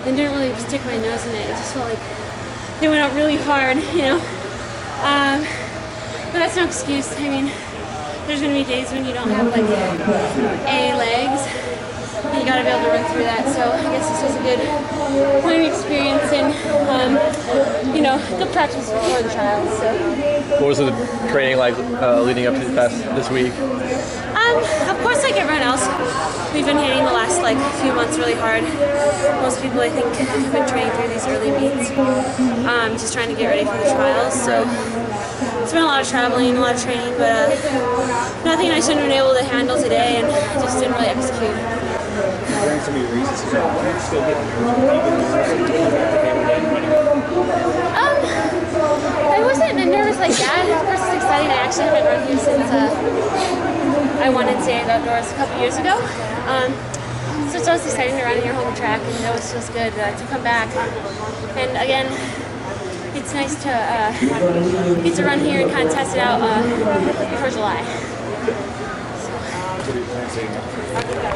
and didn't really stick my nose in it. It just felt like they went out really hard, you know. But that's no excuse. I mean, there's going to be days when you don't have like A legs. You got to be able to run through that. So I guess this was a good learning experience and, you know, good practice before the trials. So. What was the training like leading up to the test this week? Of course, like everyone else, we've been hitting the last like few months really hard. Most people, I think, have been training through these early meets, just trying to get ready for the trials. So it's been a lot of traveling, a lot of training, but nothing I shouldn't have been able to handle today, and just didn't really execute. During some of your reasons, is that still getting I wasn't nervous like that. Of course, it's exciting. I actually haven't run here since I won NCAA Outdoors a couple years ago. So it's always exciting to run in your home track, and it always feels good to come back. And again, it's nice to get to run here and kind of test it out before July. So.